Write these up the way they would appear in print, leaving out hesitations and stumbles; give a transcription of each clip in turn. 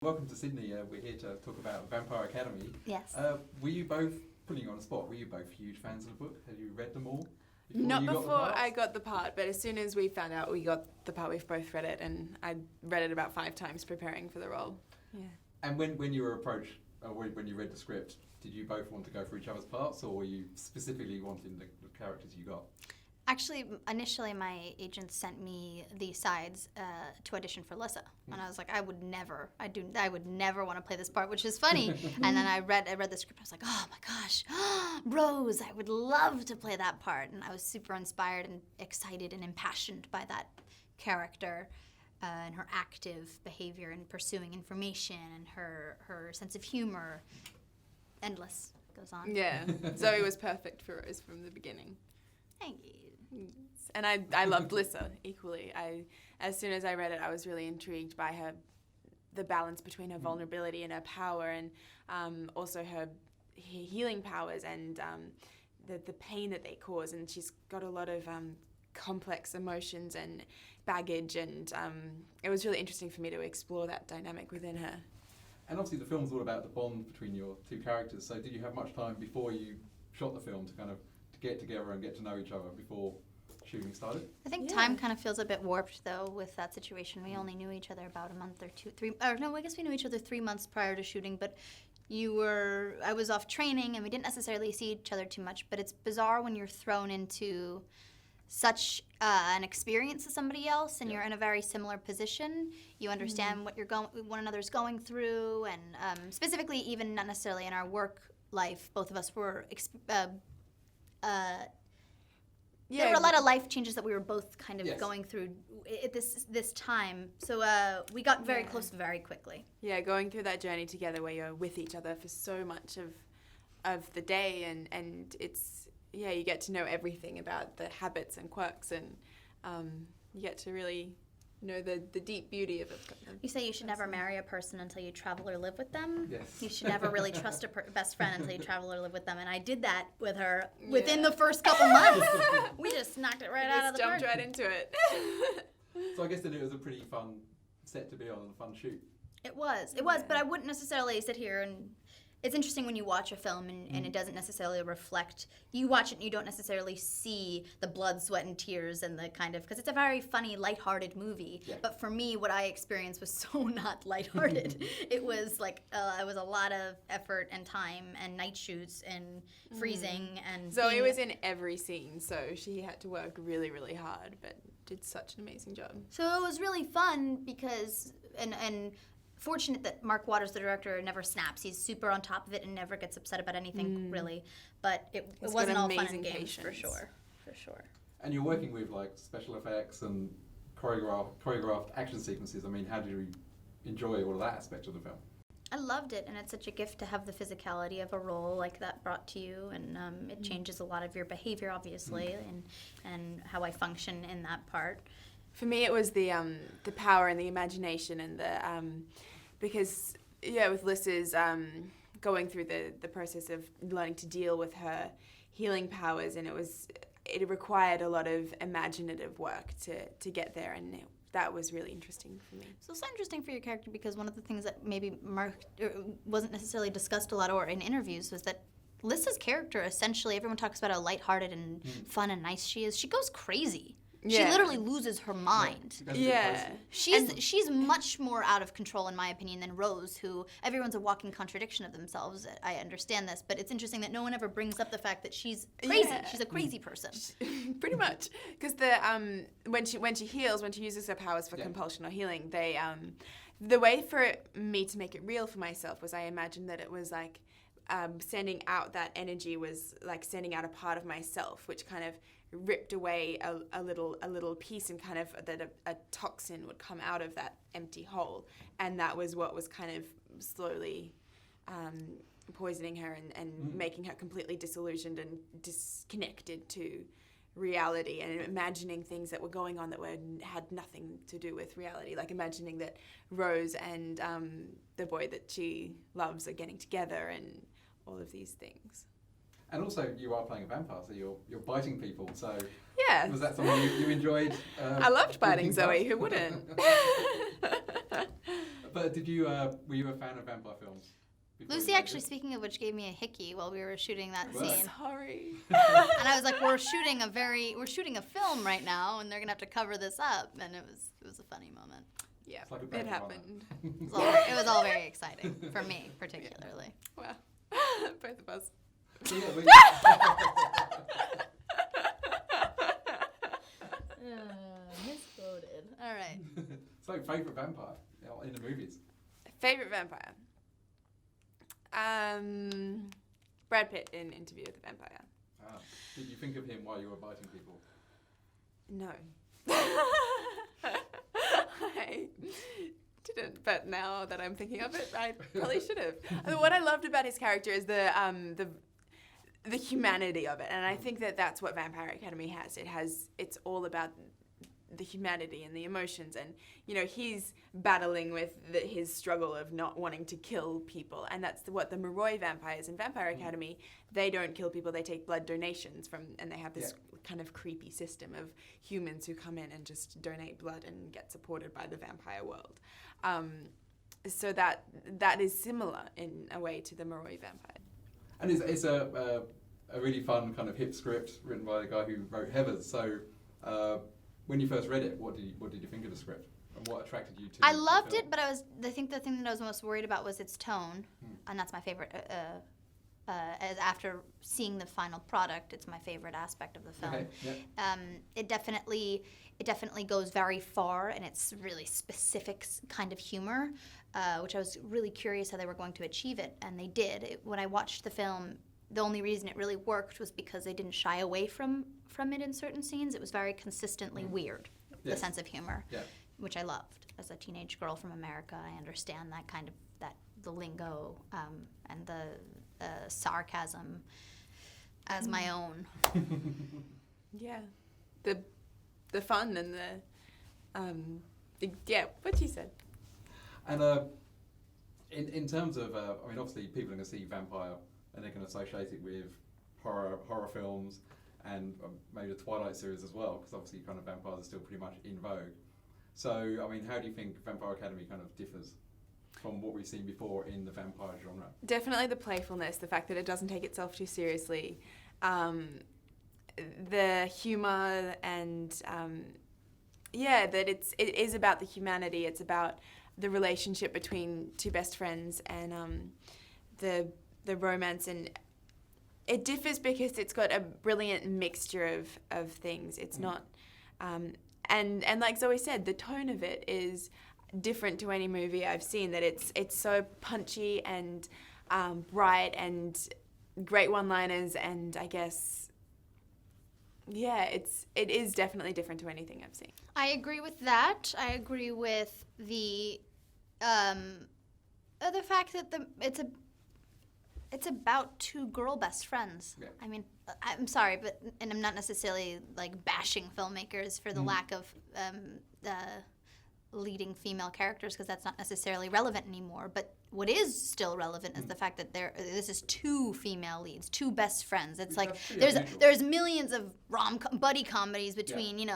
Welcome to Sydney. We're here to talk about Vampire Academy. Yes. Were you both, putting you on the spot, were you both huge fans of the book? Had you read them all? Not before I got the part, but as soon as we found out we got the part, we've both read it, and I read it about 5 times preparing for the role. Yeah. And when you were approached, when you read the script, did you both want to go for each other's parts, or were you specifically wanting the characters you got? Actually, initially my agent sent me the sides to audition for Lissa, and I was like, I would never want to play this part, which is funny. And then I read the script. I was like, oh my gosh, Rose! I would love to play that part, and I was super inspired and excited and impassioned by that character and her active behavior and pursuing information and her sense of humor. Endless goes on. Yeah, Zoe was perfect for Rose from the beginning. Thank you. And I loved Lissa equally. As soon as I read it, I was really intrigued by the balance between her vulnerability and her power, and also her healing powers and the pain that they cause. And she's got a lot of complex emotions and baggage, and it was really interesting for me to explore that dynamic within her. And obviously the film's all about the bond between your two characters, so did you have much time before you shot the film to get together and get to know each other before shooting started? I think time kind of feels a bit warped though with that situation. We only knew each other about a month or I guess we knew each other 3 months prior to shooting, but I was off training and we didn't necessarily see each other too much, but it's bizarre when you're thrown into such an experience as somebody else and you're in a very similar position. You understand what one another's going through, and specifically even not necessarily in our work life, both of us were there were a lot of life changes that we were both kind of going through at this time. So we got very close very quickly. Yeah, going through that journey together where you're with each other for so much of the day, and it's, you get to know everything about the habits and quirks, and you get to really know the deep beauty of it. You say you should never marry a person until you travel or live with them. Yes. You should never really trust a best friend until you travel or live with them. And I did that with her within the first couple months. We just knocked it right out of the park. Jumped right into it. So I guess then it was a pretty fun set to be on and a fun shoot. It was, but I wouldn't necessarily sit here and... It's interesting when you watch a film and it doesn't necessarily reflect. You watch it and you don't necessarily see the blood, sweat, and tears and the kind of, because it's a very funny, lighthearted movie. Yeah. But for me, what I experienced was so not lighthearted. It was like it was a lot of effort and time and night shoots and freezing and. Zoe was in every scene, so she had to work really, really hard, but did such an amazing job. So it was really fun because and. Fortunate that Mark Waters, the director, never snaps. He's super on top of it and never gets upset about anything, really. But it wasn't all fun and games, for sure. And you're working with like special effects and choreographed action sequences. I mean, how did you enjoy all of that aspect of the film? I loved it, and it's such a gift to have the physicality of a role like that brought to you, and it changes a lot of your behavior, obviously, and how I function in that part. For me, it was the power and the imagination and because with Lissa's going through the process of learning to deal with her healing powers, and it required a lot of imaginative work to get there, and that was really interesting for me. It's also interesting for your character because one of the things that maybe Mark wasn't necessarily discussed a lot or in interviews was that Lissa's character, essentially, everyone talks about how lighthearted and fun and nice she is. She goes crazy. She literally loses her mind. She's much more out of control, in my opinion, than Rose, who everyone's a walking contradiction of themselves. I understand this, but it's interesting that no one ever brings up the fact that she's crazy. Yeah. She's a crazy person. Pretty much, because when she heals, when she uses her powers for compulsion or healing, the way for me to make it real for myself was I imagined that it was like sending out that energy was like sending out a part of myself, which kind of ripped away a little piece, and kind of that a toxin would come out of that empty hole, and that was what was kind of slowly poisoning her and making her completely disillusioned and disconnected to reality, and imagining things that were going on that had nothing to do with reality, like imagining that Rose and the boy that she loves are getting together and all of these things. And also, you are playing a vampire, so you're biting people. So yeah, was that something you enjoyed? I loved biting Zoe. Who wouldn't? But did you were you a fan of vampire films? before Lucy you made actually, this? speaking of which, gave me a hickey while we were shooting that What? scene. Sorry. And I was like, we're shooting a film right now, and they're gonna have to cover this up, and it was a funny moment. Yeah, It's like a it badge of honor. happened. It was all very exciting for me, particularly. Wow. Both of us. So, yeah, Misquoted. All right. so favourite vampire in the movies? Favorite vampire? Brad Pitt in Interview with the Vampire. Ah, did you think of him while you were biting people? No. I didn't, but now that I'm thinking of it, I probably should have. What I loved about his character is the humanity of it, and I think that that's what Vampire Academy has. It's all about the humanity and the emotions, and he's battling with his struggle of not wanting to kill people, and that's what the Moroi vampires in Vampire Academy. They don't kill people; they take blood donations and they have this kind of creepy system of humans who come in and just donate blood and get supported by the vampire world. So that is similar in a way to the Moroi vampire. And it's a really fun kind of hip script written by the guy who wrote Heathers. So when you first read it, what did you think of the script? And what attracted you to I the loved film? it, but I think the thing that I was most worried about was its tone, and that's my favorite. As after seeing the final product, it's my favorite aspect of the film. Okay, yeah. It definitely goes very far, and it's really specific kind of humor, which I was really curious how they were going to achieve it, and they did. When I watched the film, the only reason it really worked was because they didn't shy away from it in certain scenes. It was very consistently weird, the sense of humor, which I loved. As a teenage girl from America, I understand that kind of the lingo and the sarcasm as my own. Yeah, the fun and what you said. And in terms of, I mean, obviously people are going to see vampire and they're going to associate it with horror films and maybe the Twilight series as well, because obviously kind of vampires are still pretty much in vogue. So, I mean, how do you think Vampire Academy kind of differs from what we've seen before in the vampire genre? Definitely the playfulness, the fact that it doesn't take itself too seriously, the humor, and that it is about the humanity. It's about the relationship between two best friends and the romance, and it differs because it's got a brilliant mixture of things. It's not, and like Zoe said, the tone of it is different to any movie I've seen. That it's so punchy and bright and great one-liners, and I guess it is definitely different to anything I've seen. I agree with that. I agree with the fact that it's about two girl best friends. Yeah. I mean, I'm sorry, and I'm not necessarily like bashing filmmakers for the lack of leading female characters, because that's not necessarily relevant anymore. But what is still relevant is the fact that this is two female leads, two best friends. It's like there's millions of buddy comedies between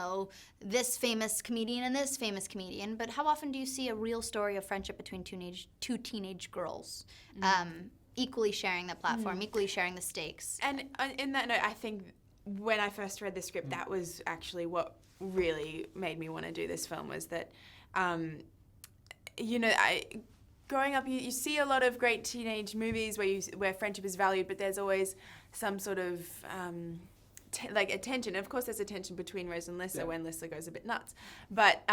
this famous comedian and this famous comedian. But how often do you see a real story of friendship between two teenage girls? Equally sharing the platform, equally sharing the stakes. And in that note, I think when I first read the script, that was actually what really made me want to do this film, was that, growing up, you see a lot of great teenage movies where friendship is valued, but there's always some sort of a tension. Of course, there's a tension between Rose and Lissa when Lissa goes a bit nuts, but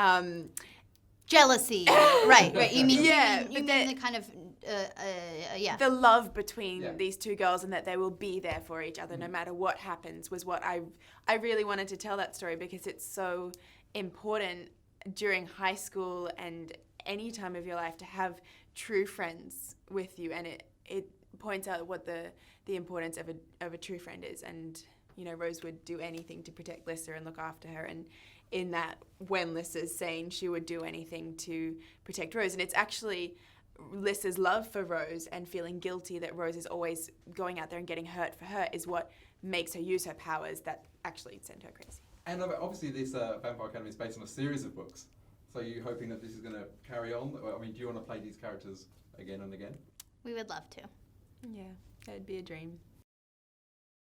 jealousy, right? You mean the kind of the love between these two girls, and that they will be there for each other no matter what happens, was what I really wanted to tell that story, because it's so important during high school and any time of your life to have true friends with you, and it points out what the importance of a true friend is. And Rose would do anything to protect Lissa and look after her, and in that, when Lissa's sane, she would do anything to protect Rose. And it's actually Lissa's love for Rose and feeling guilty that Rose is always going out there and getting hurt for her is what makes her use her powers that actually send her crazy. And obviously this Vampire Academy is based on a series of books. So are you hoping that this is going to carry on? I mean, do you want to play these characters again and again? We would love to. Yeah, that would be a dream.